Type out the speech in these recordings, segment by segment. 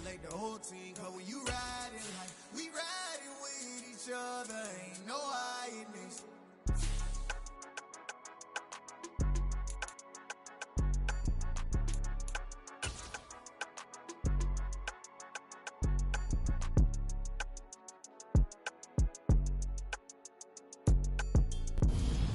like the whole team. Cause when you riding like we riding with each other, ain't no hiding this.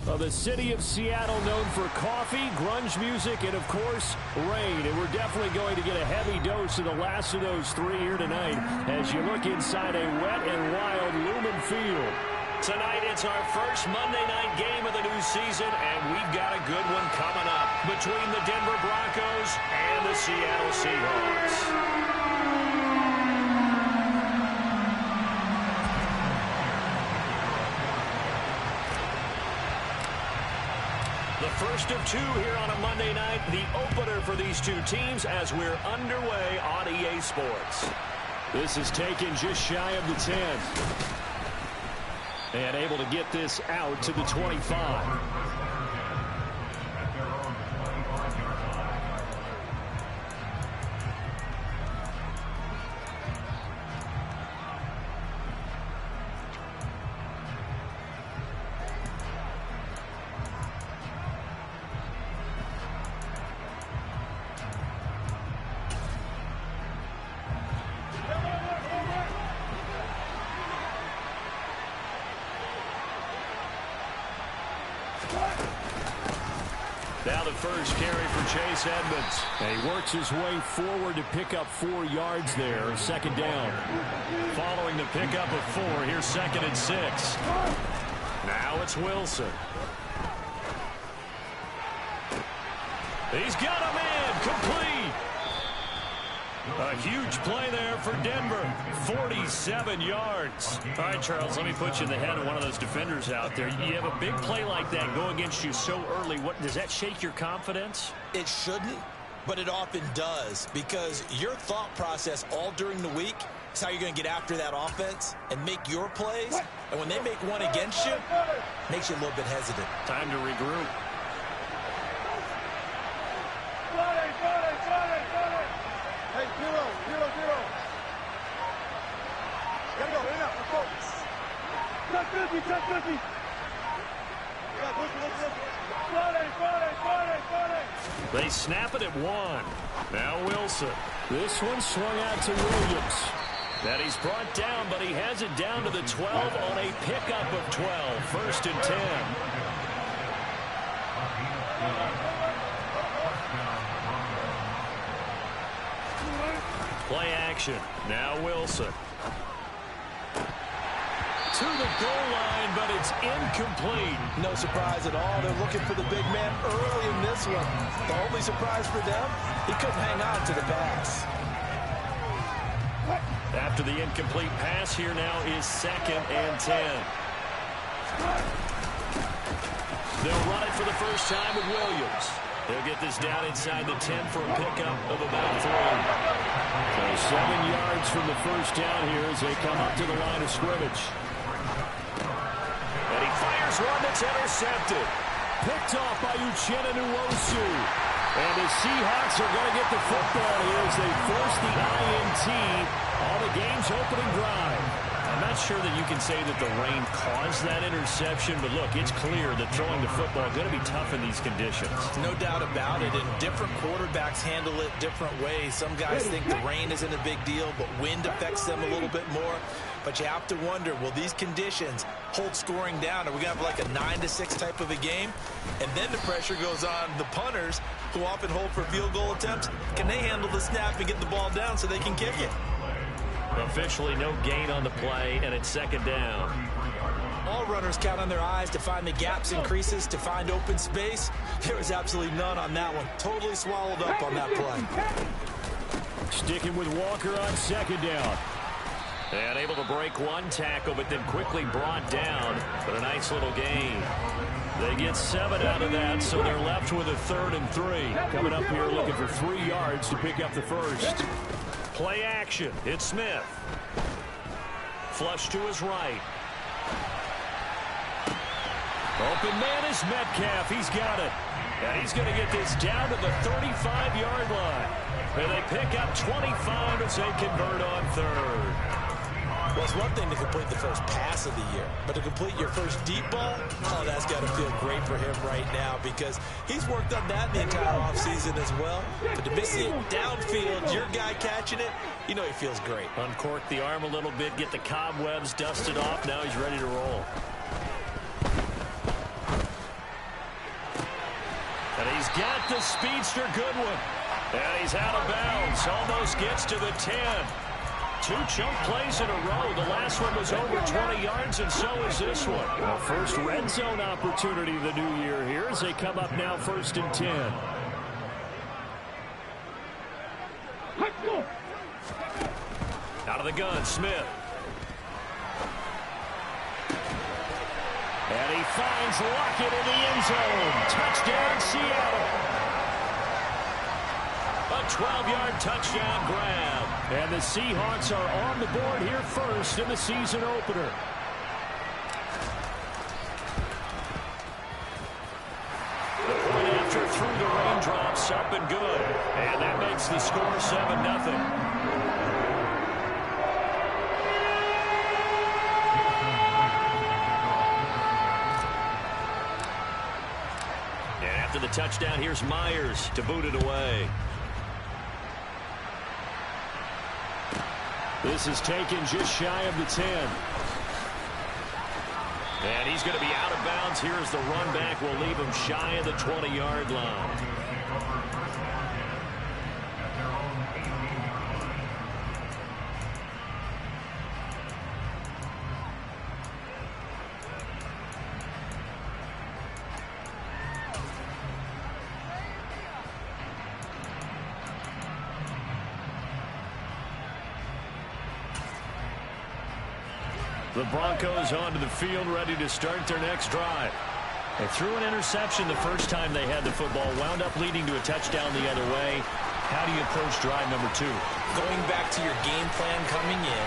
Well, the city of Seattle known for coffee, grunge music, and, of course, rain. And we're definitely going to get a heavy dose of the last of those three here tonight as you look inside a wet and wild Lumen Field. Tonight, it's our first Monday night game of the new season, and we've got a good one coming up between the Denver Broncos and the Seattle Seahawks. The first of two here on a Monday night, the opener for these two teams as we're underway on EA Sports. This is taken just shy of the 10. And able to get this out to the 25. Now the first carry for Chase Edmonds. And he works his way forward to pick up 4 yards there. Second down. Following the pickup of 4, here's 2nd and 6. Now it's Wilson. He's got him in. Complete. A huge play there for Denver. 47 yards. All right, Charles, let me put you in the head of one of those defenders out there. You have a big play like that go against you so early. What does that shake your confidence? It shouldn't, but it often does, because your thought process all during the week is how you're going to get after that offense and make your plays. And when they make one against you, it makes you a little bit hesitant. Time to regroup. Hey, zero. Gotta go, right now, let's go. Touch 50. They snap it at 1. Now Wilson. This one swung out to Williams. That he's brought down, but he has it down to the 12 on a pickup of 12. 1st and 10. Play action. Now Wilson. To the goal line, but it's incomplete. No surprise at all. They're looking for the big man early in this one. The only surprise for them, he couldn't hang on to the pass. After the incomplete pass, here now is 2nd and 10. They'll run it for the first time with Williams. They'll get this down inside the 10 for a pickup of about 3. So 7 yards from the first down here as they come up to the line of scrimmage. And he fires one that's intercepted. Picked off by Uchenna Nwosu. And the Seahawks are going to get the football here as they force the INT on the game's opening drive. I'm not sure that you can say that the rain caused that interception, but look, it's clear that throwing the football is going to be tough in these conditions. No doubt about it, and different quarterbacks handle it different ways. Some guys think the rain isn't a big deal, but wind affects them a little bit more. But you have to wonder, will these conditions hold scoring down? Are we going to have like a 9-6 type of a game? And then the pressure goes on the punters, who often hold for field goal attempts. Can they handle the snap and get the ball down so they can kick it? Officially no gain on the play, and it's 2nd down. All runners count on their eyes to find the gaps and creases, to find open space. There was absolutely none on that one. Totally swallowed up on that play. Sticking with Walker on 2nd down. And able to break one tackle, but then quickly brought down. But a nice little gain. They get 7 out of that, so they're left with a 3rd and 3. Coming up here looking for 3 yards to pick up the first. Play action. It's Smith. Flush to his right. Open man is Metcalf. He's got it. And he's going to get this down to the 35-yard line. And they pick up 25 as they convert on third. Well, it's one thing to complete the first pass of the year, but to complete your first deep ball, oh, that's got to feel great for him right now because he's worked on that the entire offseason as well. But to miss it downfield, your guy catching it, you know he feels great. Uncork the arm a little bit, get the cobwebs dusted off. Now he's ready to roll. And he's got the speedster Goodwin. And he's out of bounds. Almost gets to the 10. 2 chunk plays in a row. The last one was over 20 yards, and so is this one. Well, first red zone opportunity of the new year here as they come up now 1st and 10. Out of the gun, Smith. And he finds Lockett in the end zone. Touchdown, Seattle. A 12-yard touchdown grab. And the Seahawks are on the board here first in the season opener. The point after through the raindrops, up and good. And that makes the score 7-0. After the touchdown, here's Myers to boot it away. This is taken just shy of the 10. And he's going to be out of bounds here as the run back will leave him shy of the 20-yard line. The Broncos onto the field, ready to start their next drive. They threw an interception the first time they had the football, wound up leading to a touchdown the other way. How do you approach drive number 2? Going back to your game plan coming in,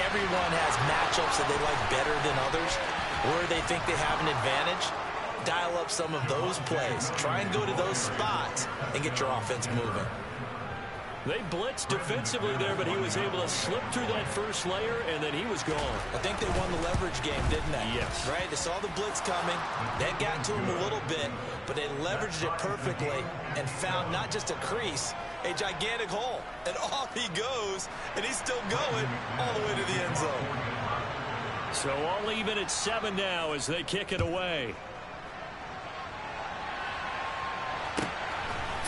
everyone has matchups that they like better than others, where they think they have an advantage. Dial up some of those plays. Try and go to those spots and get your offense moving. They blitzed defensively there, but he was able to slip through that first layer, and then he was gone. I think they won the leverage game, didn't they? Yes. Right? They saw the blitz coming. That got to him a little bit, but they leveraged it perfectly and found not just a crease, a gigantic hole. And off he goes, and he's still going all the way to the end zone. So all even at 7 now as they kick it away.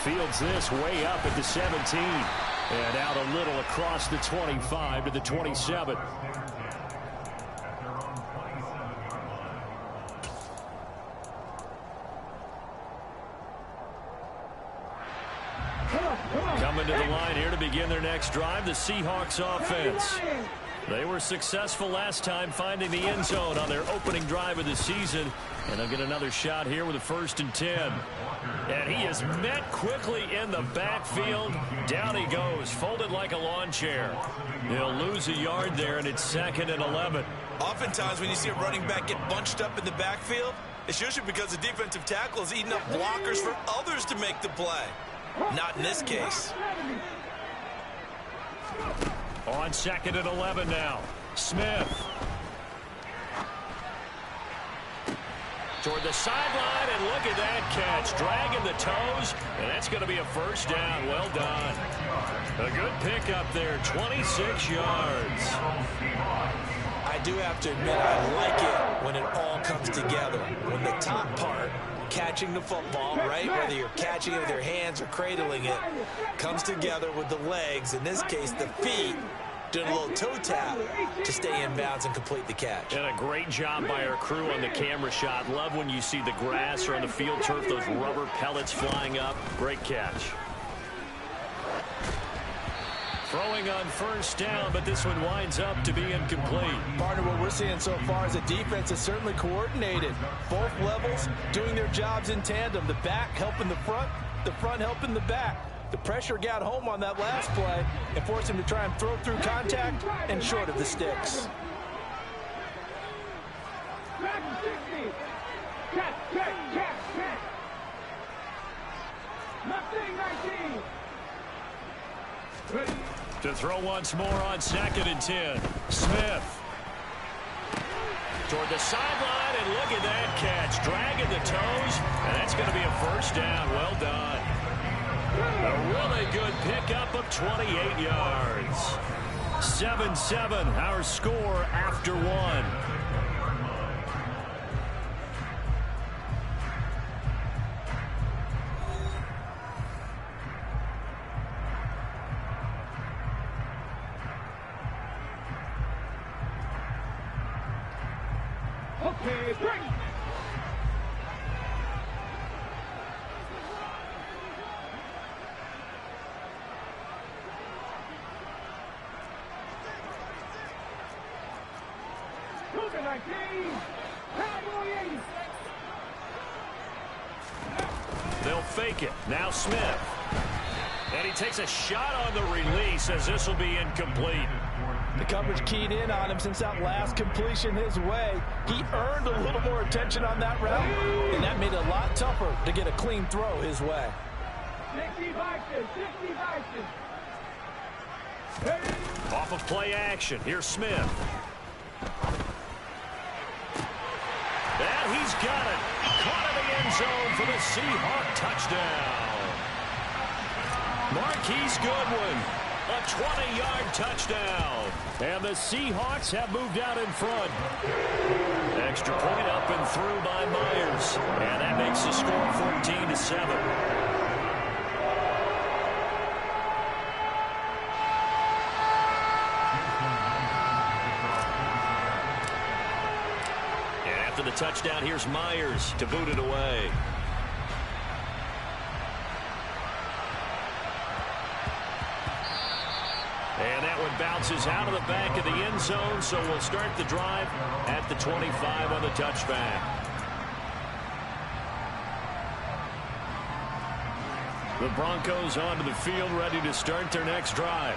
Fields this way up at the 17. And out a little across the 25 to the 27. Coming to the line here to begin their next drive, the Seahawks offense. They were successful last time finding the end zone on their opening drive of the season. And they'll get another shot here with a 1st and 10. And he is met quickly in the backfield. Down he goes, folded like a lawn chair. He'll lose a yard there, and it's 2nd and 11. Oftentimes when you see a running back get bunched up in the backfield, it's usually because the defensive tackle is eating up blockers for others to make the play. Not in this case. On 2nd and 11 now. Smith. Toward the sideline, and look at that catch. Dragging the toes, and that's going to be a 1st down. Well done. A good pickup there, 26 yards. I do have to admit, I like it when it all comes together. When the top part, catching the football, right, whether you're catching it with your hands or cradling it, comes together with the legs, in this case the feet, doing a little toe tap to stay in bounds and complete the catch. And a great job by our crew on the camera shot. Love when you see the grass or on the field turf, those rubber pellets flying up. Great catch. Throwing on 1st down, but this one winds up to be incomplete. Partner, what we're seeing so far is a defense is certainly coordinated. Both levels doing their jobs in tandem. The back helping the front helping the back. The pressure got home on that last play and forced him to try and throw through contact and short of the sticks. Nothing 19. Ready. To throw once more on 2nd and 10. Smith. Toward the sideline, and look at that catch. Dragging the toes, and that's going to be a first down. Well done. A really good pickup of 28 yards. 7-7, our score after 1. Okay, break. Number 19. They'll fake it. Now Smith. And he takes a shot on the release as this will be incomplete. The coverage keyed in on him since that last completion his way. He earned a little more attention on that route, and that made it a lot tougher to get a clean throw his way. 60 boxes. Off of play action. Here's Smith. And he's got it. Caught in the end zone for the Seahawk touchdown. Marquise Goodwin. A 20-yard touchdown. And the Seahawks have moved out in front. Extra point up and through by Myers. And that makes the score 14-7. And after the touchdown, here's Myers to boot it away. And that one bounces out of the back of the end zone, so we'll start the drive at the 25 on the touchback. The Broncos onto the field, ready to start their next drive.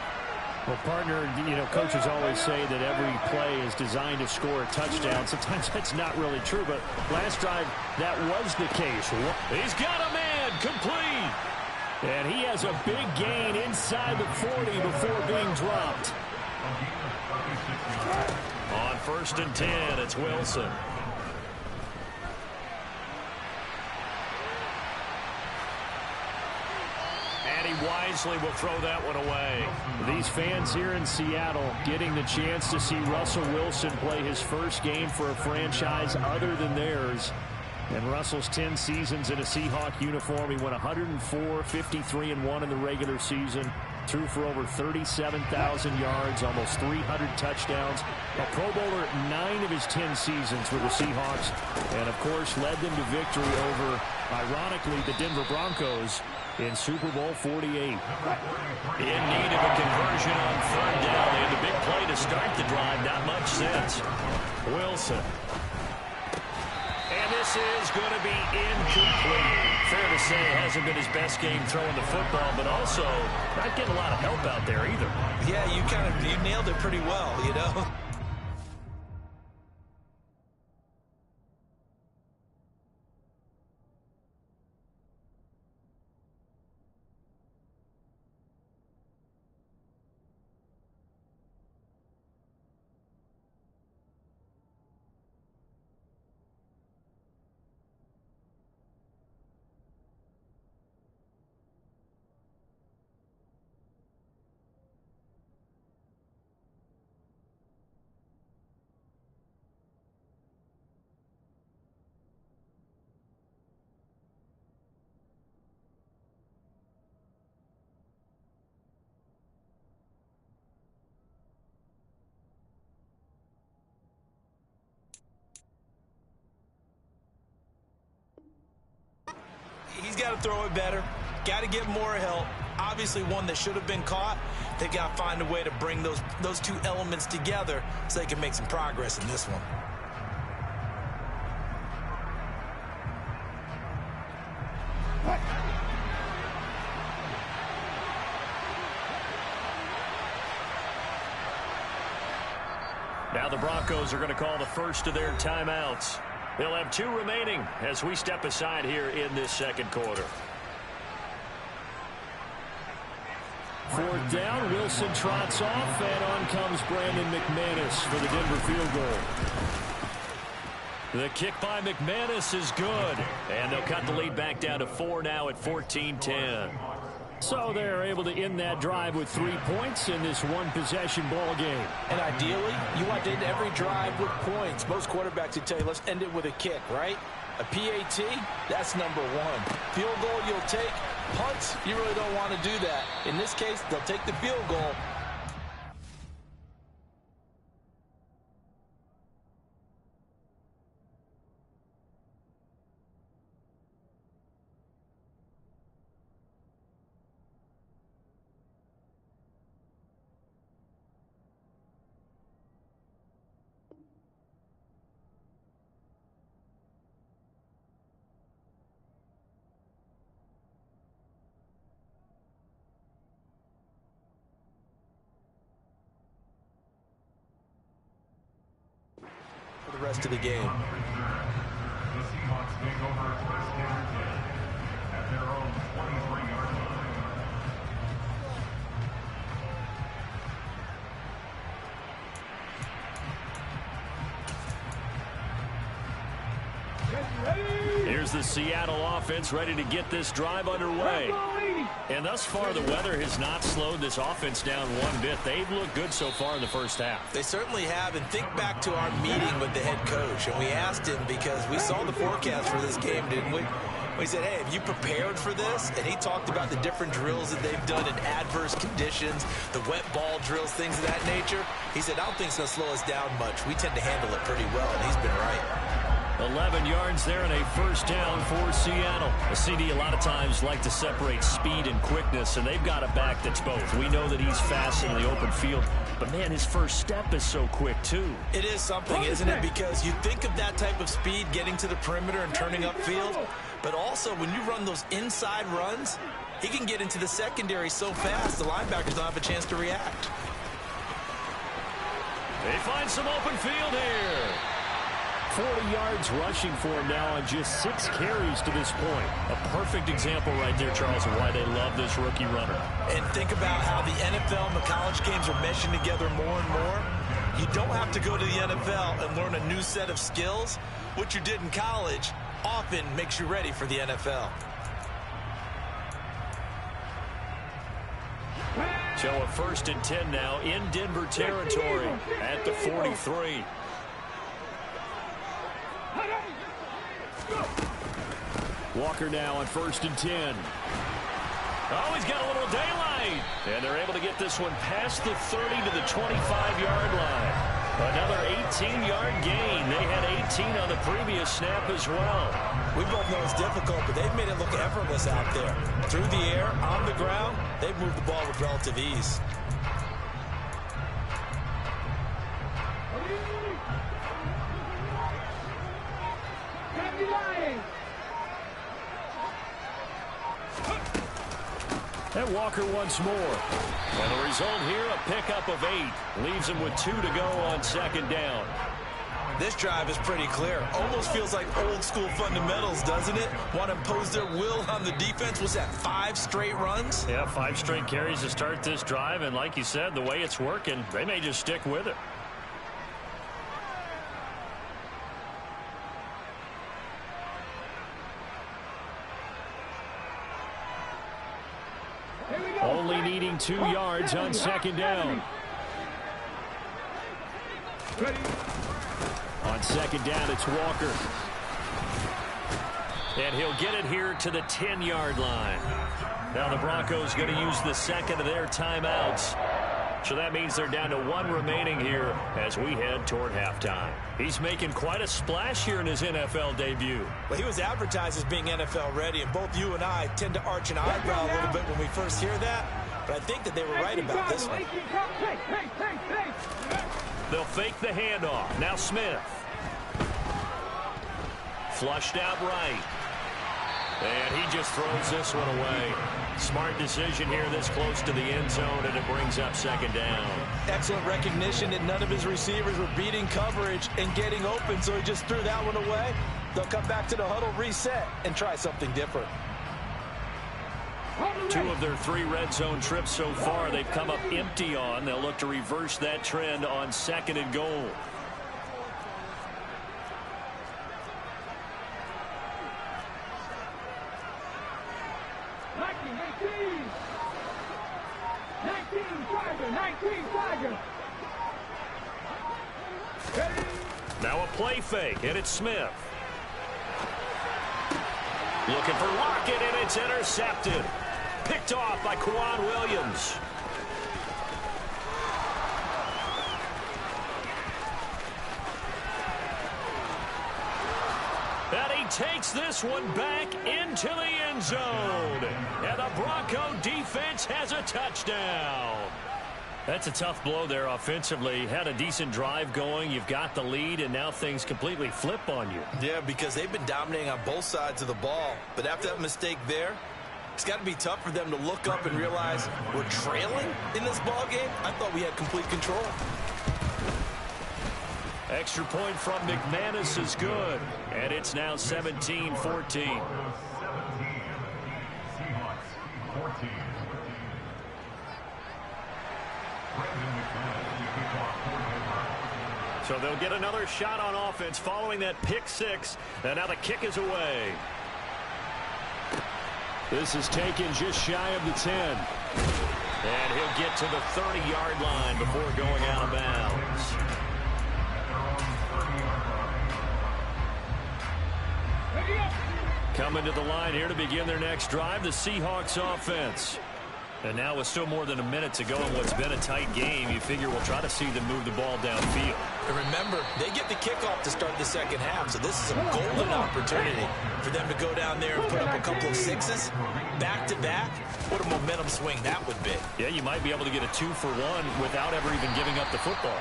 Well, partner, coaches always say that every play is designed to score a touchdown. Sometimes that's not really true, but last drive, that was the case. He's got a man, complete. And he has a big gain inside the 40 before being dropped. On 1st and 10, it's Wilson. And he wisely will throw that one away. These fans here in Seattle getting the chance to see Russell Wilson play his first game for a franchise other than theirs. And Russell's 10 seasons in a Seahawk uniform. He went 104, 53-1 in the regular season. Threw for over 37,000 yards, almost 300 touchdowns. A Pro Bowler 9 of his 10 seasons with the Seahawks. And, of course, led them to victory over, ironically, the Denver Broncos in Super Bowl 48. In need of a conversion on 3rd down. They had a big play to start the drive. Not much sense. Wilson. And this is going to be incomplete. Fair to say, hasn't been his best game throwing the football, but also not getting a lot of help out there either. Yeah, you nailed it pretty well, He's got to throw it better. Got to get more help. Obviously one that should have been caught. They've got to find a way to bring those two elements together so they can make some progress in this one. Now the Broncos are going to call the first of their timeouts. They'll have 2 remaining as we step aside here in this second quarter. Fourth down, Wilson trots off, and on comes Brandon McManus for the Denver field goal. The kick by McManus is good, and they'll cut the lead back down to 4 now at 14-10. So they're able to end that drive with 3 points in this one-possession ball game. And ideally, you want to end every drive with points. Most quarterbacks would tell you, let's end it with a kick, right? A PAT, that's number 1. Field goal, you'll take. Punts, you really don't want to do that. In this case, they'll take the field goal. The rest of the game. The Seahawks take over first down at their own 23-yard line. Here's the Seattle offense ready to get this drive underway. And thus far, the weather has not slowed this offense down one bit. They've looked good so far in the first half. They certainly have. And think back to our meeting with the head coach. And we asked him, because we saw the forecast for this game, didn't we? We said, hey, have you prepared for this? And he talked about the different drills that they've done in adverse conditions, the wet ball drills, things of that nature. He said, I don't think it's going to slow us down much. We tend to handle it pretty well, and he's been right. 11 yards there and a first down for Seattle. A CD a lot of times like to separate speed and quickness, and they've got a back that's both. We know that he's fast in the open field, but, man, his first step is so quick, too. It is something, isn't it? Because you think of that type of speed getting to the perimeter and turning upfield, but also when you run those inside runs, he can get into the secondary so fast the linebackers don't have a chance to react. They find some open field here. 40 yards rushing for him now on just 6 carries to this point. A perfect example right there, Charles, of why they love this rookie runner. And think about how the NFL and the college games are meshing together more and more. You don't have to go to the NFL and learn a new set of skills. What you did in college often makes you ready for the NFL. So a 1st and 10 now in Denver territory at the 43. Walker now on 1st and 10. Oh, he's got a little daylight. And they're able to get this one past the 30 to the 25-yard line. Another 18-yard gain. They had 18 on the previous snap as well. We both know it's difficult, but they've made it look effortless out there. Through the air, on the ground, they've moved the ball with relative ease. And Walker once more. And the result here, a pickup of 8. Leaves him with 2 to go on 2nd down. This drive is pretty clear. Almost feels like old school fundamentals, doesn't it? Want to impose their will on the defense. Was that 5 straight runs? Yeah, 5 straight carries to start this drive. And like you said, the way it's working, they may just stick with it. Only needing 2 yards on 2nd down. On 2nd down, it's Walker. And he'll get it here to the 10-yard line. Now the Broncos going to use the 2nd of their timeouts. So that means they're down to 1 remaining here as we head toward halftime. He's making quite a splash here in his NFL debut. Well, he was advertised as being NFL ready, and both you and I tend to arch an eyebrow a little bit when we first hear that. But I think that they were right about this one. They'll fake the handoff. Now Smith. Flushed out right. And he just throws this one away. Smart decision here this close to the end zone, and it brings up 2nd down. Excellent recognition that none of his receivers were beating coverage and getting open, so he just threw that one away. They'll come back to the huddle, reset, and try something different. 2 of their 3 red zone trips so far they've come up empty on. They'll look to reverse that trend on 2nd and goal. Now a play fake, and it's Smith. Looking for Lockett, and it's intercepted. Picked off by Quan Williams. And he takes this one back into the end zone. And the Bronco defense has a touchdown. That's a tough blow there offensively. Had a decent drive going. You've got the lead, and now things completely flip on you. Yeah, because they've been dominating on both sides of the ball. But after that mistake there, it's got to be tough for them to look up and realize we're trailing in this ball game. I thought we had complete control. Extra point from McManus is good. And it's now 17-14. 17. Seahawks 14. So they'll get another shot on offense following that pick 6. And now the kick is away. This is taken just shy of the 10. And he'll get to the 30-yard line before going out of bounds. Coming to the line here to begin their next drive, the Seahawks offense. And now with still more than a minute to go in what's been a tight game, you figure we'll try to see them move the ball downfield. And remember, they get the kickoff to start the second half, so this is a golden opportunity for them to go down there and put up a couple of 6s back-to-back. What a momentum swing that would be. Yeah, you might be able to get a 2-for-1 without ever even giving up the football.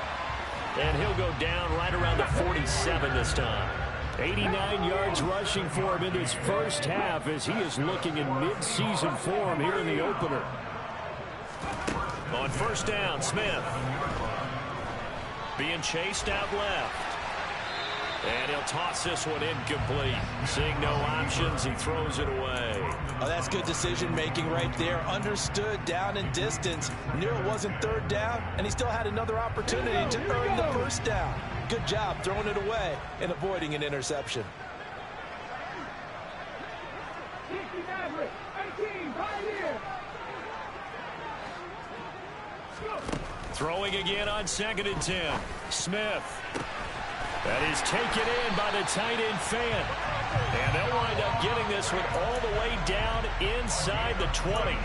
And he'll go down right around the 47 this time. 89 yards rushing for him in his first half as he is looking in mid-season form here in the opener. On first down, Smith. Being chased out left. And he'll toss this one incomplete. Seeing no options, he throws it away. Oh, that's good decision-making right there. Understood down and distance. Knew it wasn't third down, and he still had another opportunity to earn the first down. Good job throwing it away and avoiding an interception. Throwing again on 2nd and 10. Smith. That is taken in by the tight end Fant. And they'll wind up getting this one all the way down inside the 20.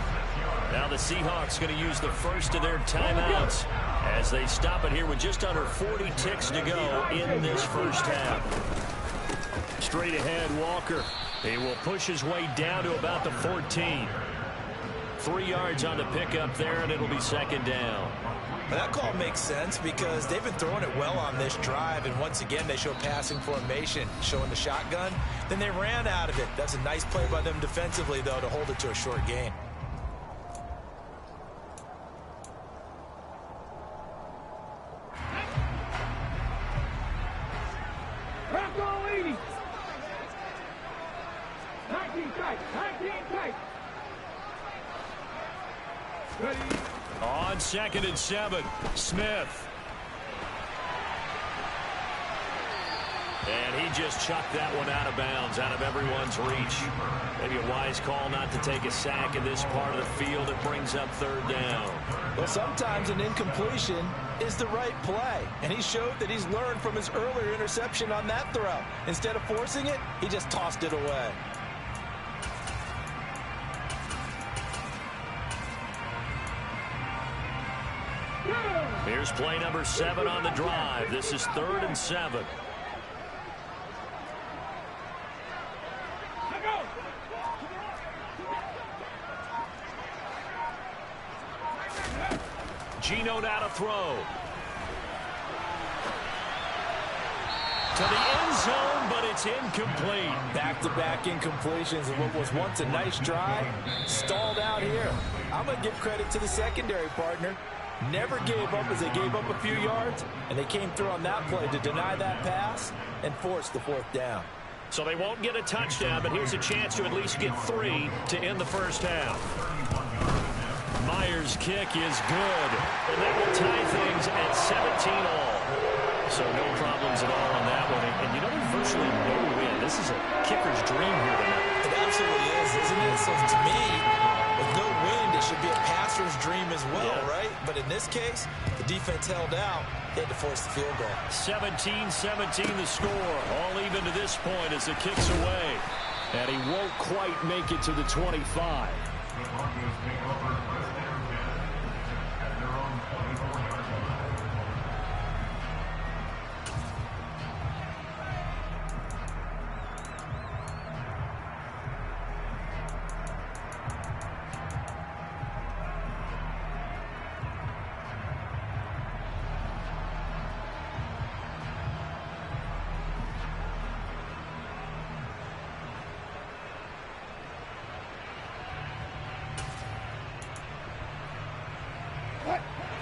Now the Seahawks going to use the first of their timeouts as they stop it here with just under 40 ticks to go in this first half. Straight ahead, Walker. He will push his way down to about the 14. 3 yards on the pickup there, and it'll be second down. But that call makes sense because they've been throwing it well on this drive, and once again they show passing formation, showing the shotgun. Then they ran out of it. That's a nice play by them defensively, though, to hold it to a short gain. Bronco 80. 19 tight. 19 tight. Ready. On 2nd and 7, Smith. And he just chucked that one out of bounds, out of everyone's reach. Maybe a wise call not to take a sack in this part of the field. It brings up third down. Well, sometimes an incompletion is the right play, and he showed that he's learned from his earlier interception on that throw. Instead of forcing it, he just tossed it away. Here's play number 7 on the drive. This is 3rd and 7. Geno now to throw. To the end zone, but it's incomplete. Back-to-back incompletions of what was once a nice drive. Stalled out here. I'm going to give credit to the secondary partner. Never gave up as they gave up a few yards, and they came through on that play to deny that pass and force the 4th down. So they won't get a touchdown, but here's a chance to at least get 3 to end the first half. Myers' kick is good, and that will tie things at 17-all. So no problems at all on that one. And you know, there's virtually no win. This is a kicker's dream here tonight. It absolutely is, isn't it? So to me, with no wind, it should be a passer's dream as well, right? But in this case, the defense held out. They had to force the field goal. 17-17 the score. All even to this point as the kick's away. And he won't quite make it to the 25. The Broncos take over first and 10 at their own 24-yard line.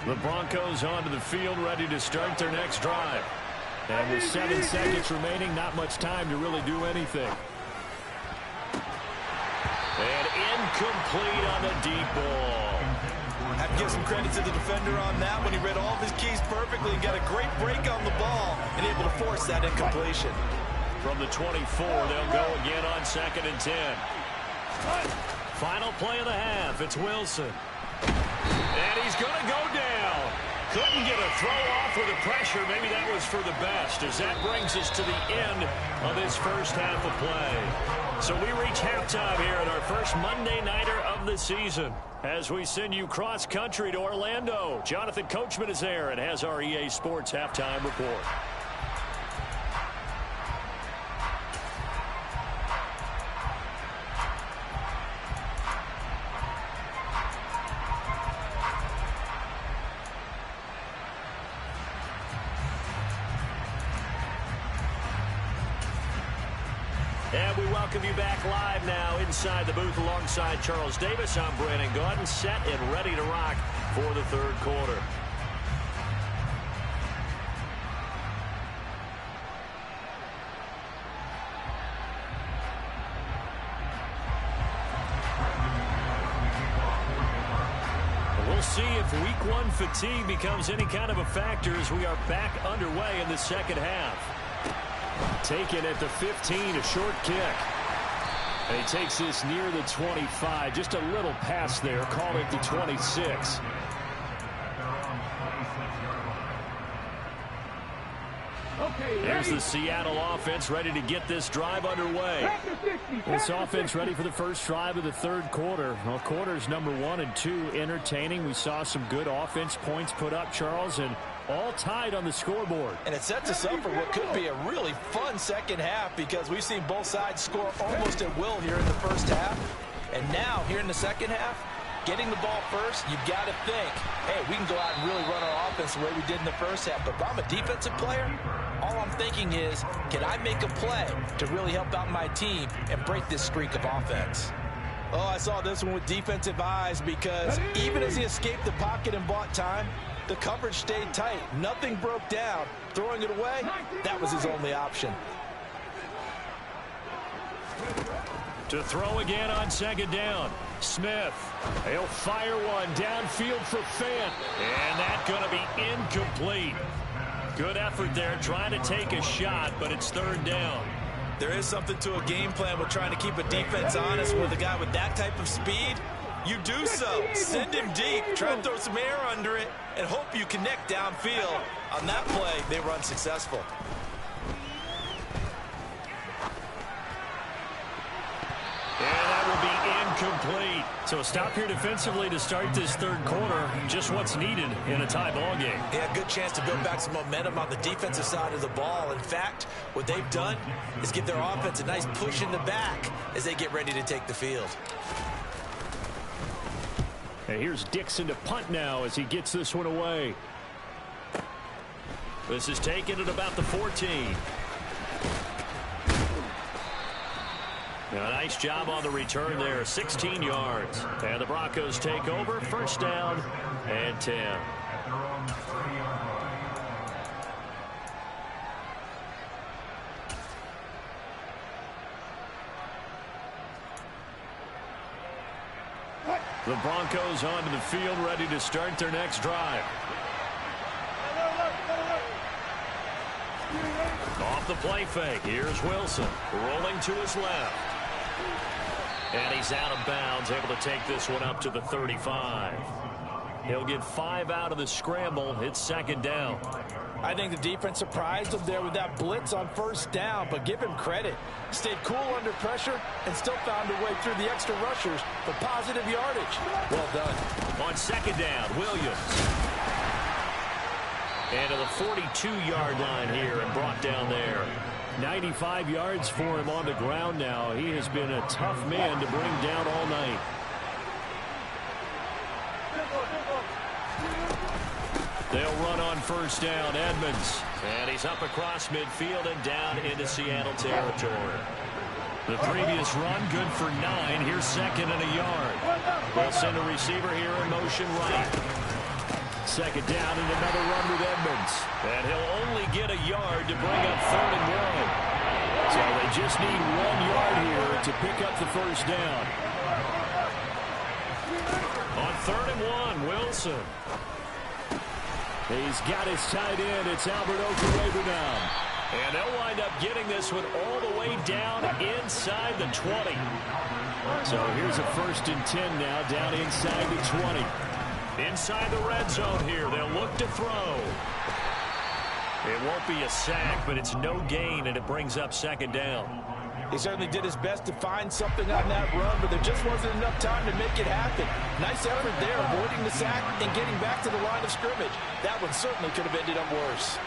The Broncos onto the field, ready to start their next drive. And with 7 seconds remaining, not much time to really do anything. And incomplete on the deep ball. I have to give some credit to the defender on that when he read all of his keys perfectly and got a great break on the ball and able to force that incompletion. From the 24, they'll go again on 2nd and 10. Final play of the half. It's Wilson. And he's going to go down. Couldn't get a throw off with the pressure. Maybe that was for the best, as that brings us to the end of this first half of play. So we reach halftime here at our first Monday Nighter of the season as we send you cross-country to Orlando. Jonathan Coachman is there and has our EA Sports halftime report. And we welcome you back live now inside the booth alongside Charles Davis. I'm Brandon Gaudin, set and ready to rock for the third quarter. We'll see if week 1 fatigue becomes any kind of a factor as we are back underway in the second half. Taken at the 15, a short kick. And he takes this near the 25. Just a little pass there. Call it the 26. There's the Seattle offense ready to get this drive underway. This offense ready for the first drive of the third quarter. Well, quarters number 1 and 2 entertaining. We saw some good offense points put up, Charles, and all tied on the scoreboard. And it sets us up for what could be a really fun second half because we've seen both sides score almost at will here in the first half. And now, here in the second half, getting the ball first, you've got to think, hey, we can go out and really run our offense the way we did in the first half. But if I'm a defensive player, all I'm thinking is, can I make a play to really help out my team and break this streak of offense? Oh, I saw this one with defensive eyes because even as he escaped the pocket and bought time, the coverage stayed tight. Nothing broke down. Throwing it away, that was his only option. To throw again on second down. Smith. He'll fire one downfield for Fant. And that's going to be incomplete. Good effort there trying to take a shot, but it's third down. There is something to a game plan with trying to keep a defense honest with a guy with that type of speed. You do so. Send him deep. Try and throw some air under it and hope you connect downfield. On that play, they were unsuccessful. And that will be incomplete. So a stop here defensively to start this third quarter. Just what's needed in a tie ball game. Yeah, good chance to build back some momentum on the defensive side of the ball. In fact, what they've done is give their offense a nice push in the back as they get ready to take the field. And here's Dixon to punt now as he gets this one away. This is taken at about the 14. Now, a nice job on the return there, 16 yards. And the Broncos take over, first down and 10. The Broncos onto the field, ready to start their next drive. Off the play fake. Here's Wilson rolling to his left. And he's out of bounds, able to take this one up to the 35. He'll get 5 out of the scramble. It's second down. I think the defense surprised him there with that blitz on first down, but give him credit. Stayed cool under pressure and still found a way through the extra rushers for positive yardage. Well done. On second down, Williams. And to the 42-yard line here and brought down there. 95 yards for him on the ground now. He has been a tough man to bring down all night. They'll run on first down, Edmonds. And he's up across midfield and down into Seattle territory. The previous run, good for 9. Here's second and a yard. They'll send a receiver here in motion right. Second down and another run with Edmonds. And he'll only get a yard to bring up 3rd and 1. So they just need 1 yard here to pick up the first down. On 3rd and 1, Wilson. He's got his tight end. It's Albert Okwuegbunam now. And they'll wind up getting this one all the way down inside the 20. So here's a 1st and 10 now down inside the 20. Inside the red zone here. They'll look to throw. It won't be a sack, but it's no gain, and it brings up second down. He certainly did his best to find something on that run, but there just wasn't enough time to make it happen. Nice effort there, avoiding the sack and getting back to the line of scrimmage. That one certainly could have ended up worse.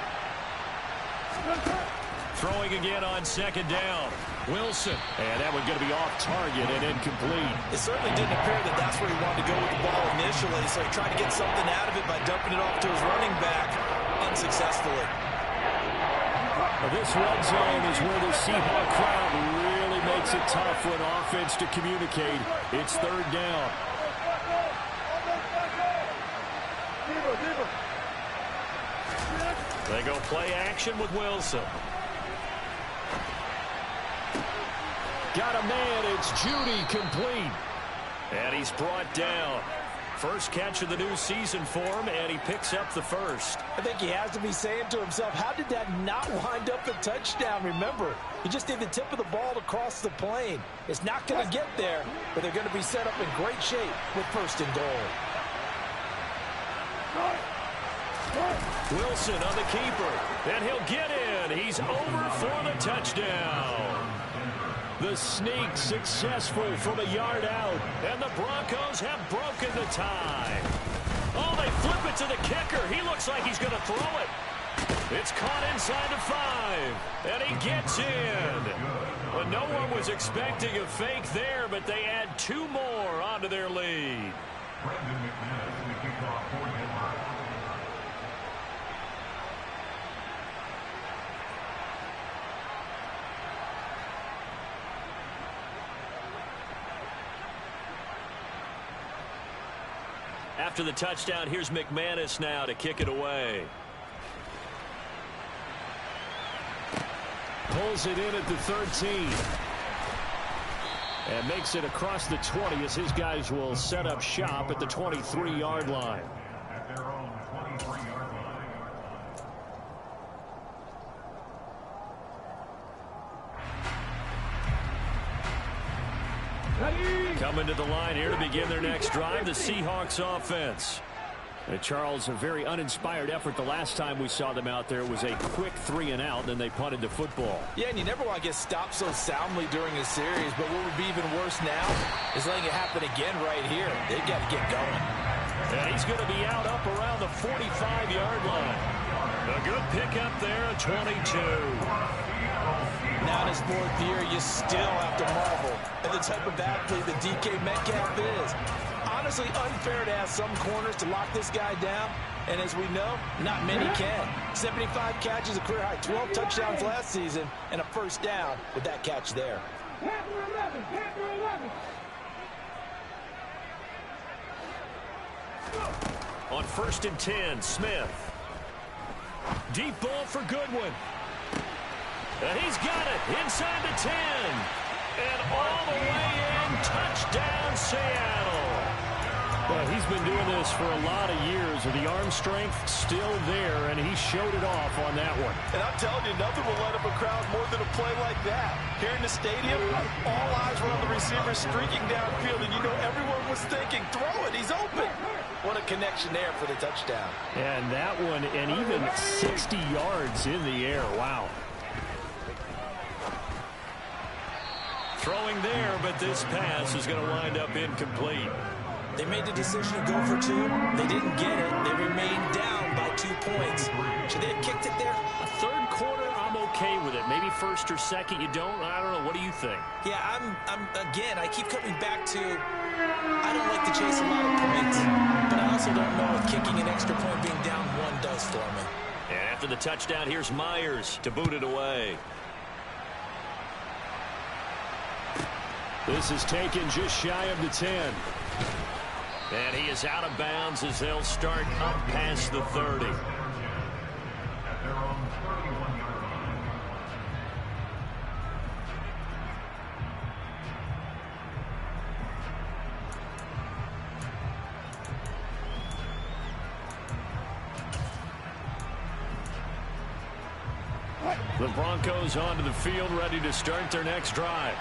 Throwing again on second down. Wilson. And that one going to be off target and incomplete. It certainly didn't appear that that's where he wanted to go with the ball initially, so he tried to get something out of it by dumping it off to his running back unsuccessfully. This red zone is where the Seahawks crowd really makes it tough for an offense to communicate. It's 3rd down. They go play action with Wilson. Got a man. It's Judy, complete. And he's brought down. First catch of the new season for him, and he picks up the first. I think he has to be saying to himself, how did that not wind up a touchdown? Remember, he just did the tip of the ball to cross the plane. It's not going to get there, but they're going to be set up in great shape with 1st and goal. Wilson on the keeper, and he'll get in. He's over for the touchdown. The sneak successful from a yard out, and the Broncos have broken the tie. Oh, they flip it to the kicker. He looks like he's going to throw it. It's caught inside the 5, and he gets in. Well, no one was expecting a fake there, but they add 2 more onto their lead. After the touchdown, here's McManus now to kick it away. Pulls it in at the 13. And makes it across the 20 as his guys will set up shop at the 23-yard line. At their own 23-yard line. Coming to the line here to begin their next drive, the Seahawks offense. And Charles, a very uninspired effort the last time we saw them out there. It was a quick 3 and out, and then they punted the football. Yeah, and you never want to get stopped so soundly during a series, but what would be even worse now is letting it happen again right here. They've got to get going. And he's going to be out up around the 45-yard line. A good pickup there at 22. Now in his 4th year, you still have to marvel at the type of athlete that DK Metcalf is. Honestly, unfair to ask some corners to lock this guy down, and as we know, not many can. 75 catches, a career high 12 touchdowns last season, and a first down with that catch there. On 1st and 10, Smith. Deep ball for Goodwin. And he's got it inside the 10. And all the way in, touchdown Seattle. Well, he's been doing this for a lot of years, with the arm strength still there, and he showed it off on that one. And I'm telling you, nothing will light up a crowd more than a play like that. Here in the stadium, all eyes were on the receiver streaking downfield, and you know everyone was thinking, throw it, he's open. What a connection there for the touchdown. And that one, and even 60 yards in the air. Wow. Throwing there, but this pass is going to wind up incomplete. They made the decision to go for 2. They didn't get it. They remained down by 2 points. Should they have kicked it there? A third quarter, I'm okay with it. Maybe first or second, you don't. I don't know. What do you think? Yeah, again, I keep coming back to, I don't like to chase a lot of points, but I also don't know if kicking an extra point being down 1 does for me. And after the touchdown, here's Myers to boot it away. This is taken just shy of the 10. And he is out of bounds as they'll start up past the 30. The Broncos onto the field, ready to start their next drive.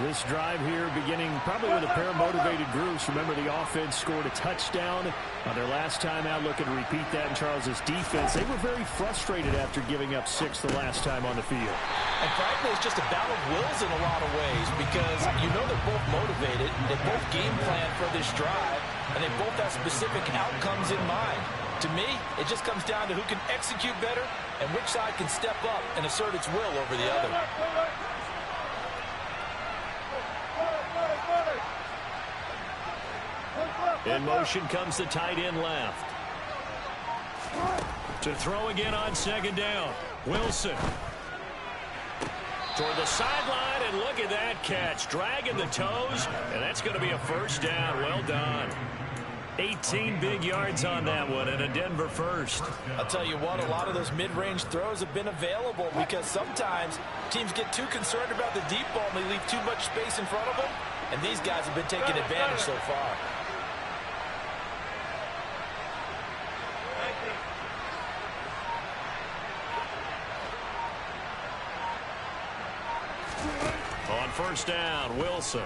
This drive here beginning probably with a pair of motivated groups. Remember, the offense scored a touchdown on their last time out, looking to repeat that in Charles's defense. They were very frustrated after giving up 6 the last time on the field. And frankly, it's just a battle of wills in a lot of ways, because you know they're both motivated, they both game plan for this drive, and they both have specific outcomes in mind. To me, it just comes down to who can execute better and which side can step up and assert its will over the other. In motion comes the tight end left. To throw again on second down. Wilson. Toward the sideline, and look at that catch. Dragging the toes, and that's going to be a first down. Well done. 18 big yards on that one, and a Denver first. I'll tell you what, a lot of those mid-range throws have been available, because sometimes teams get too concerned about the deep ball and they leave too much space in front of them, and these guys have been taking advantage so far. On first down, Wilson.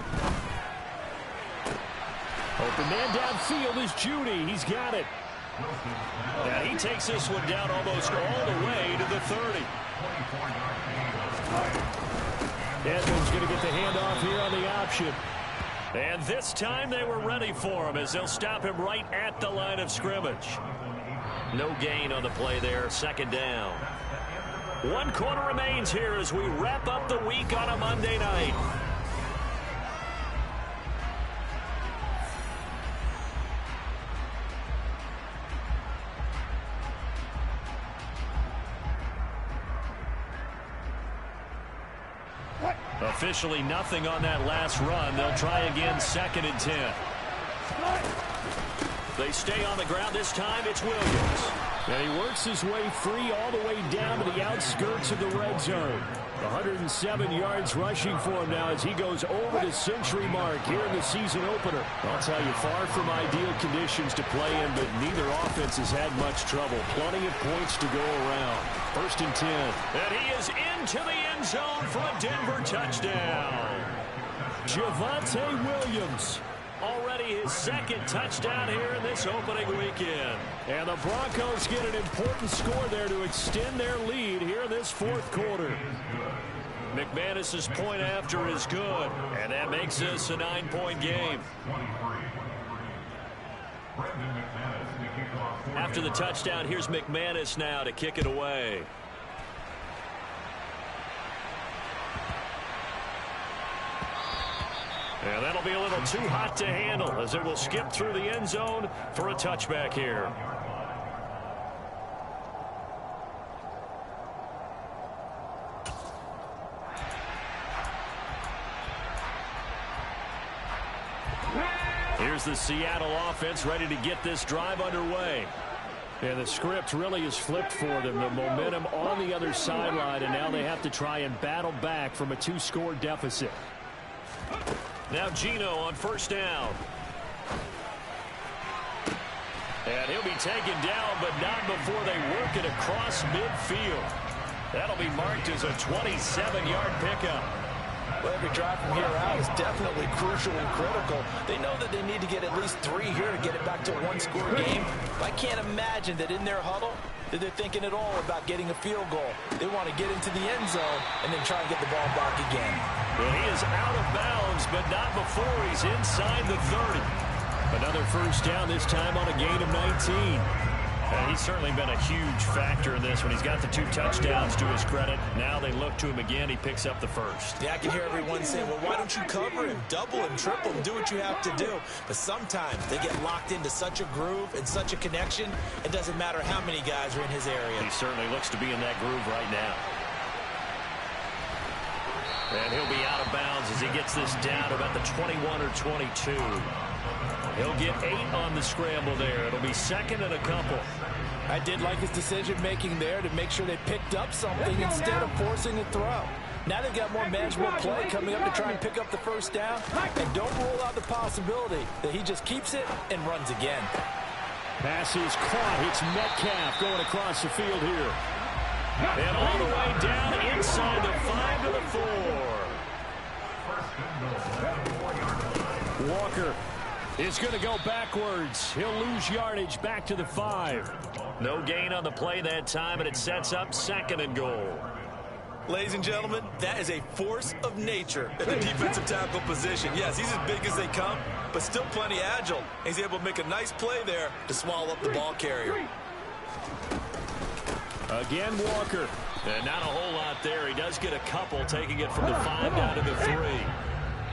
Open man downfield is Judy. He's got it. Now he takes this one down almost all the way to the 30. Edmonds going to get the handoff here on the option. And this time they were ready for him, as they'll stop him right at the line of scrimmage. No gain on the play there. Second down. 1 quarter remains here as we wrap up the week on a Monday night. Officially nothing on that last run. They'll try again, 2nd and 10. They stay on the ground this time. It's Williams. And he works his way free all the way down to the outskirts of the red zone. 107 yards rushing for him now as he goes over the century mark here in the season opener. I'll tell you, far from ideal conditions to play in, but neither offense has had much trouble. Plenty of points to go around. 1st and 10. And he is into the end zone for a Denver touchdown. Javonte Williams. Already his 2nd touchdown here in this opening weekend. And the Broncos get an important score there to extend their lead here in this 4th quarter. McManus's point after is good, and that makes this a 9-point game. After the touchdown, here's McManus now to kick it away. And that'll be a little too hot to handle, as it will skip through the end zone for a touchback here. Here's the Seattle offense ready to get this drive underway. And the script really is flipped for them. The momentum on the other sideline, and now they have to try and battle back from a 2-score deficit. Now Gino on first down. And he'll be taken down, but not before they work it across midfield. That'll be marked as a 27-yard pickup. Well, every drive from here out is definitely crucial and critical. They know that they need to get at least 3 here to get it back to a one-score game. But I can't imagine that in their huddle that they're thinking at all about getting a field goal. They want to get into the end zone and then try and get the ball back again. Well, he is out of bounds, but not before he's inside the 30. Another first down, this time on a gain of 19. He's certainly been a huge factor in this when he's got the 2 touchdowns to his credit. Now they look to him again. He picks up the first. Yeah, I can hear everyone saying, well, why don't you cover him, double him, triple him, do what you have to do. But sometimes they get locked into such a groove and such a connection, it doesn't matter how many guys are in his area. He certainly looks to be in that groove right now. And he'll be out of bounds as he gets this down about the 21 or 22. He'll get 8 on the scramble there. It'll be second and a couple. I did like his decision-making there to make sure they picked up something instead of forcing a throw. Now they've got more manageable play coming up to try and pick up the first down. And don't rule out the possibility that he just keeps it and runs again. Pass is caught. It's Metcalf going across the field here. And all the way down inside the 5 to the 4. Walker is going to go backwards. He'll lose yardage back to the 5. No gain on the play that time, and it sets up second and goal. Ladies and gentlemen, that is a force of nature at the defensive tackle position. Yes, he's as big as they come, but still plenty agile. He's able to make a nice play there to swallow up the ball carrier. Again, Walker. And not a whole lot there. He does get a couple, taking it from the 5 down to the 3.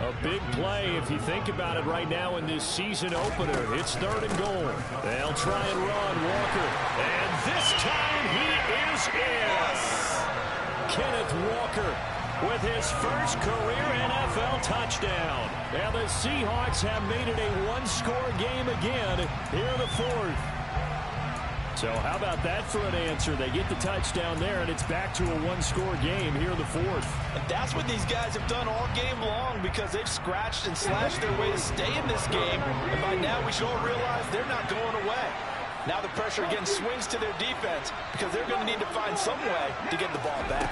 A big play, if you think about it right now in this season opener. It's third and goal. They'll try and run Walker. And this time he is in. Kenneth Walker with his first career NFL touchdown. And the Seahawks have made it a one-score game again here in the 4th. So how about that for an answer? They get the touchdown there, and it's back to a one-score game here in the 4th. And that's what these guys have done all game long because they've scratched and slashed their way to stay in this game. And by now, we should all realize they're not going away. Now the pressure again swings to their defense because they're going to need to find some way to get the ball back.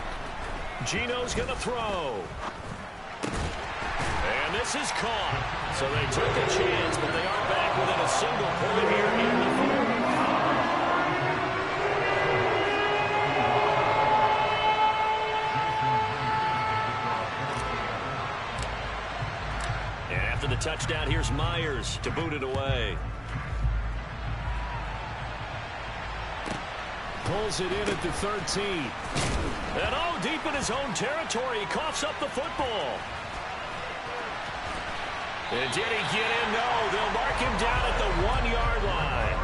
Gino's going to throw. And this is caught. So they took a chance, but they are back within a single point here in the 4th. After the touchdown, here's Myers to boot it away. Pulls it in at the 13. And deep in his own territory, he coughs up the football. And did he get in? No, they'll mark him down at the 1-yard line.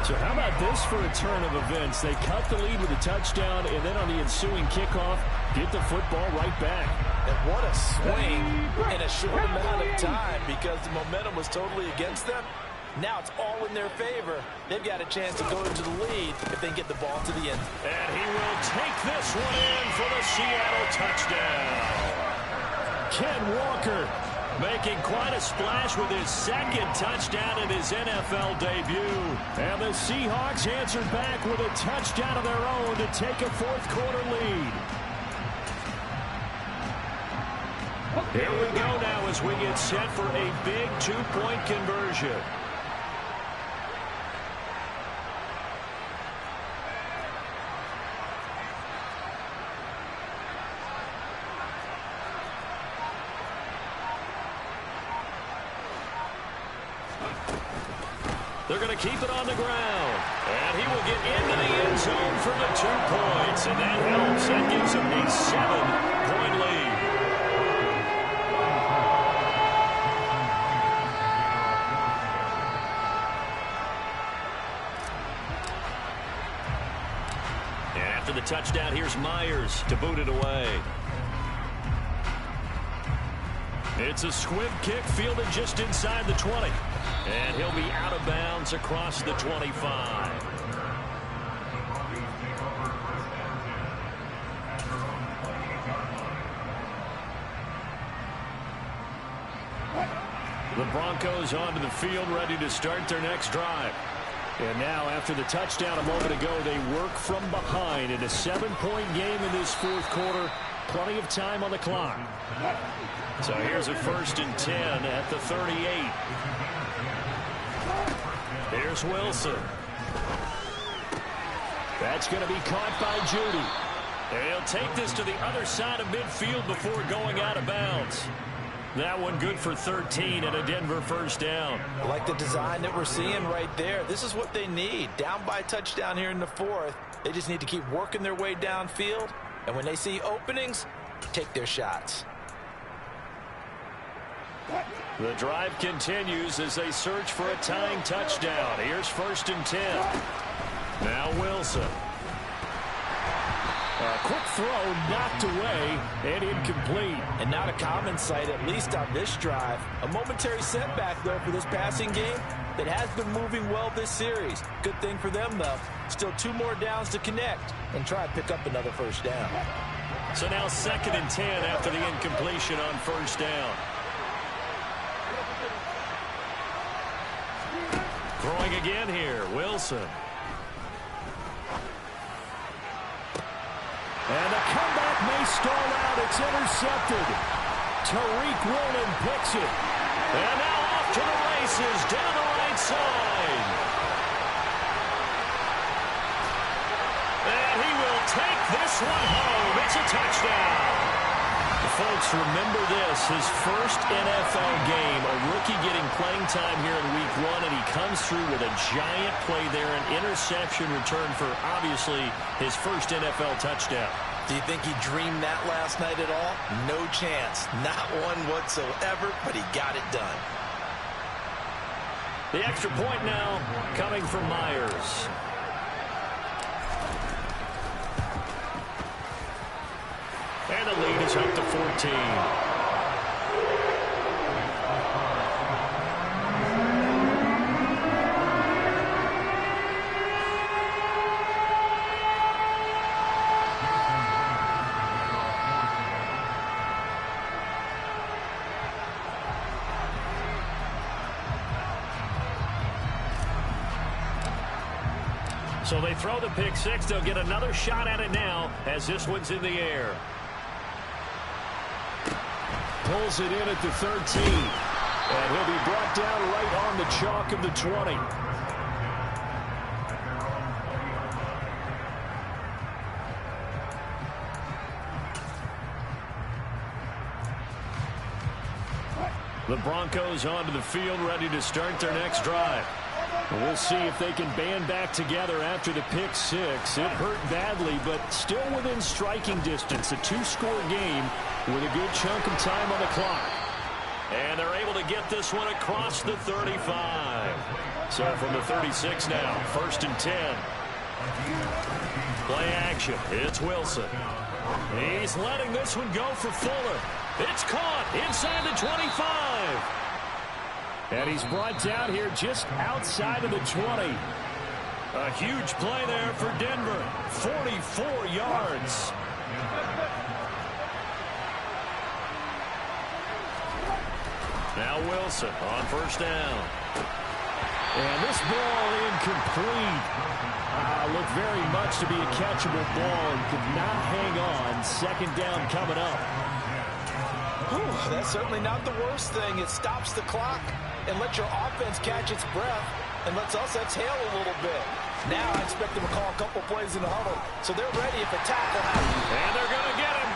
So how about this for a turn of events? They cut the lead with a touchdown, and then on the ensuing kickoff, get the football right back. And what a swing in a short amount of time because the momentum was totally against them. Now it's all in their favor. They've got a chance to go into the lead if they get the ball to the end. And he will take this one in for the Seattle touchdown. Ken Walker making quite a splash with his second touchdown in his NFL debut. And the Seahawks answered back with a touchdown of their own to take a fourth-quarter lead. Here we go now as we get set for a big two-point conversion. They're going to keep it on the ground. And he will get into the end zone for the 2 points. And that helps. That gives him a 7-point lead. And after the touchdown, here's Myers to boot it away. It's a squib kick fielded just inside the 20. And he'll be out of bounds across the 25. The Broncos onto the field, ready to start their next drive. And now, after the touchdown a moment ago, they work from behind in a 7-point game in this fourth quarter. Plenty of time on the clock. So here's a 1st and 10 at the 38. Here's Wilson. That's going to be caught by Judy. And he'll take this to the other side of midfield before going out of bounds. That one good for 13 and a Denver 1st down. I like the design that we're seeing right there. This is what they need. Down by a touchdown here in the 4th. They just need to keep working their way downfield. And when they see openings, take their shots. The drive continues as they search for a tying touchdown. Here's 1st and 10. Now Wilson. A quick throw knocked away and incomplete. And not a common sight, at least on this drive. A momentary setback, though, for this passing game that has been moving well this series. Good thing for them, though. Still 2 more downs to connect and try and pick up another 1st down. So now 2nd and 10 after the incompletion on 1st down. Throwing again here, Wilson. And the comeback may stall out. It's intercepted. Tariq Woolen picks it. And now off to the races down the right side. And he will take this one home. It's a touchdown. Folks, remember this, his first NFL game, a rookie getting playing time here in week 1, and he comes through with a giant play there, an interception return for, obviously, his first NFL touchdown. Do you think he dreamed that last night at all? No chance. Not one whatsoever, but he got it done. The extra point now coming from Myers. And the lead is up to 14. So they throw the pick six. They'll get another shot at it now as this one's in the air. Pulls it in at the 13. And he'll be brought down right on the chalk of the 20. The Broncos onto the field, ready to start their next drive. We'll see if they can band back together after the pick six. It hurt badly, but still within striking distance. A 2-score game with a good chunk of time on the clock. And they're able to get this one across the 35. So from the 36 now, 1st and 10. Play action. It's Wilson. He's letting this one go for Fuller. It's caught inside the 25. And he's brought down here just outside of the 20. A huge play there for Denver. 44 yards. Now Wilson on 1st down. And this ball incomplete. Looked very much to be a catchable ball and could not hang on. 2nd down coming up. Whew, that's certainly not the worst thing. It stops the clock and lets your offense catch its breath and lets us exhale a little bit. Now I expect them to call a couple plays in the huddle, so they're ready if a tackle happens. And they're going to get him.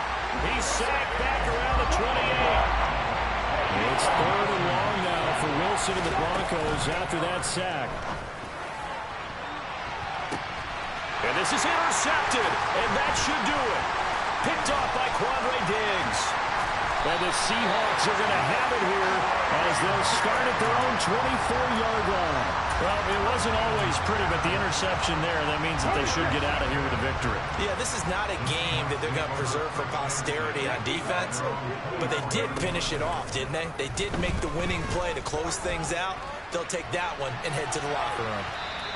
He's sacked back around the 28. It's 3rd and long now for Wilson and the Broncos after that sack. And this is intercepted, and that should do it. Picked off by Quandre Diggs. And the Seahawks are going to have it here as they'll start at their own 24-yard line. Well, it wasn't always pretty, but the interception there, that means that they should get out of here with a victory. Yeah, this is not a game that they're going to preserve for posterity on defense, but they did finish it off, didn't they? They did make the winning play to close things out. They'll take that one and head to the locker room.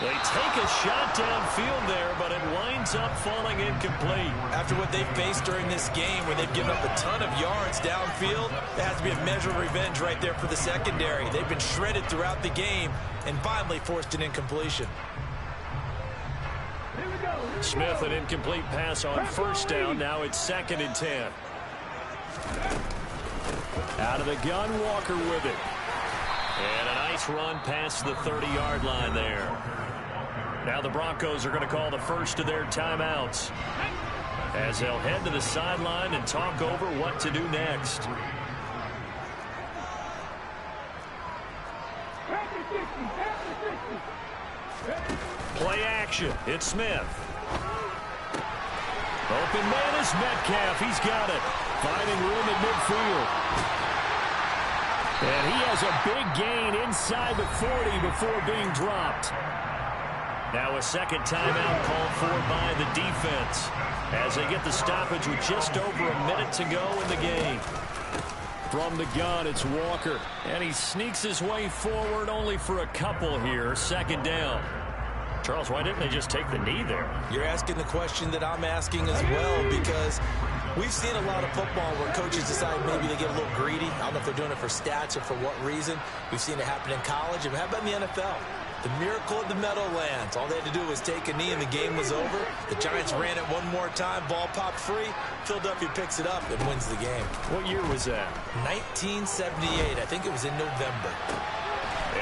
They take a shot downfield there, but it winds up falling incomplete. After what they've faced during this game, where they've given up a ton of yards downfield, there has to be a measure of revenge right there for the secondary. They've been shredded throughout the game and finally forced an incompletion. Smith, an incomplete pass on first down. Now it's 2nd and 10. Out of the gun, Walker with it. And a nice run past the 30-yard line there. Now the Broncos are going to call the first of their timeouts as they'll head to the sideline and talk over what to do next. Play action. It's Smith. Open man is Metcalf. He's got it. Finding room at midfield. And he has a big gain inside the 40 before being dropped. Now a second timeout called for by the defense as they get the stoppage with just over a minute to go in the game. From the gun, it's Walker. And he sneaks his way forward only for a couple here. 2nd down. Charles, why didn't they just take the knee there? You're asking the question that I'm asking as well, because we've seen a lot of football where coaches decide maybe they get a little greedy. I don't know if they're doing it for stats or for what reason. We've seen it happen in college. And how about in the NFL? The miracle of the Meadowlands. All they had to do was take a knee and the game was over. The Giants ran it one more time. Ball popped free. Philadelphia picks it up and wins the game. What year was that? 1978. I think it was in November.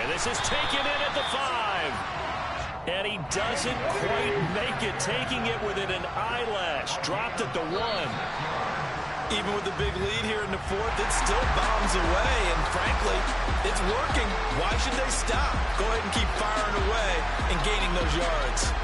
And this is taken in at the 5. And he doesn't quite make it, taking it within an eyelash. Dropped at the 1. Even with the big lead here in the 4th, it still bombs away. And frankly, it's working. Why should they stop? Go ahead and keep firing away and gaining those yards.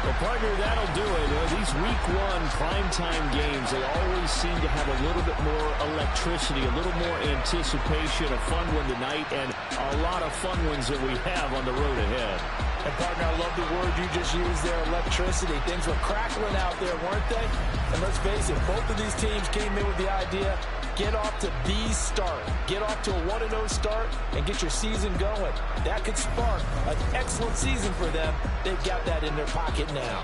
Well, partner, that'll do it. These week 1 primetime games, they always seem to have a little bit more electricity, a little more anticipation, a fun one tonight, and a lot of fun ones that we have on the road ahead. And, partner, I love the word you just used there, electricity. Things were crackling out there, weren't they? And let's face it, both of these teams came in with the idea, get off to the start. Get off to a 1-0 start and get your season going. That could spark an excellent season for them. They've got that in their pocket now.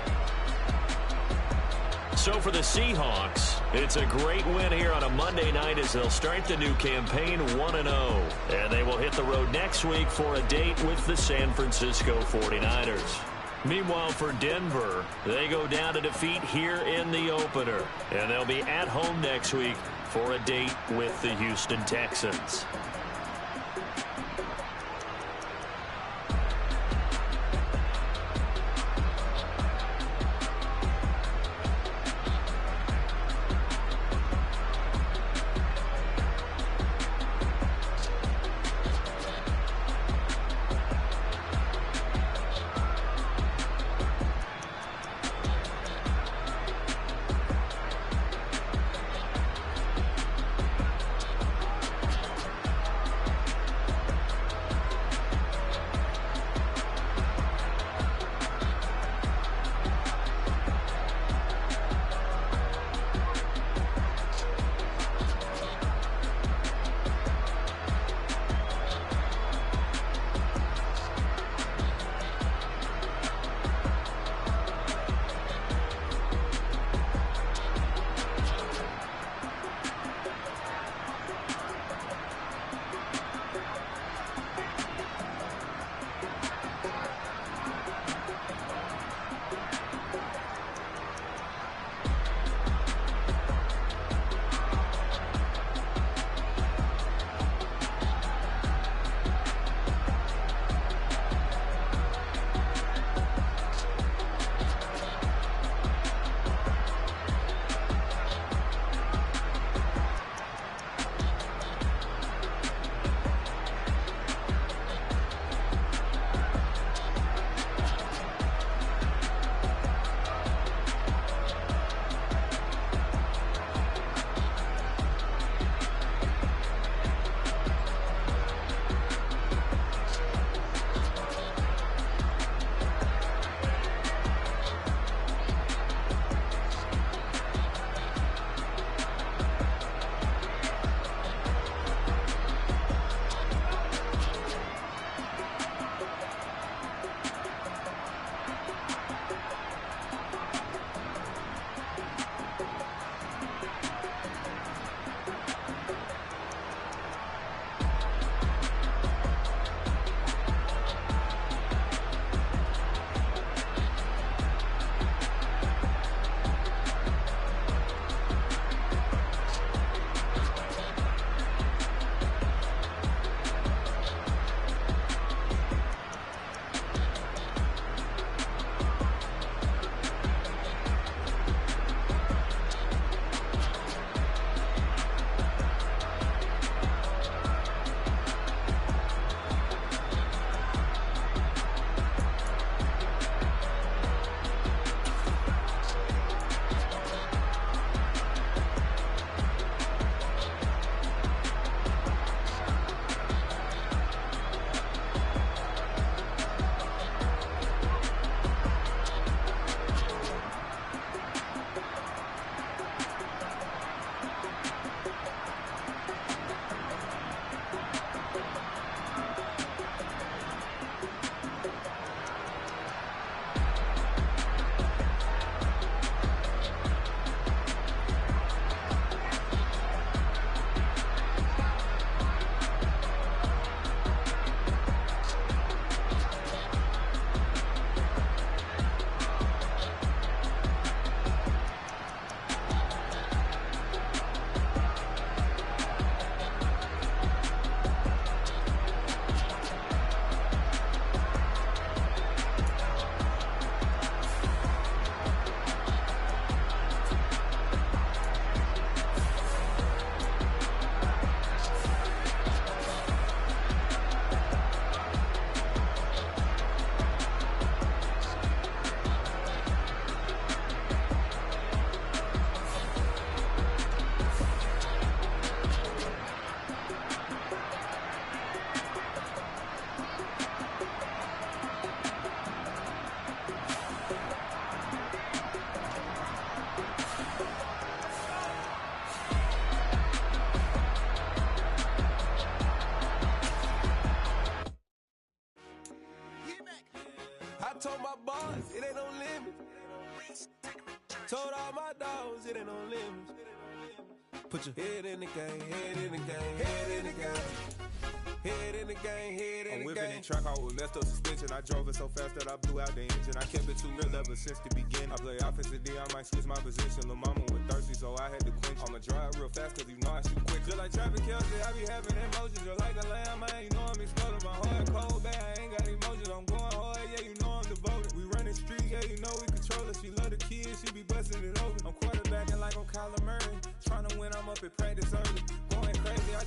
So for the Seahawks, it's a great win here on a Monday night as they'll start the new campaign 1-0. And they will hit the road next week for a date with the San Francisco 49ers. Meanwhile, for Denver, they go down to defeat here in the opener. And they'll be at home next week for a date with the Houston Texans. my bars, it ain't no limit. Told all my dogs, it ain't no limits. Put your head in the game, head in the game, head in the game. Head in the game, head in the game. I'm whipping in track out with messed up suspension. I drove it so fast that I blew out the engine. I kept it too real ever since the beginning. I play offensive D, I might switch my position. Lil' mama was thirsty, so I had to quench. I'ma drive real fast, cause you know I shoot quick. Just like traffic Kelsey, I be having emotions. Just like a lamb, I ain't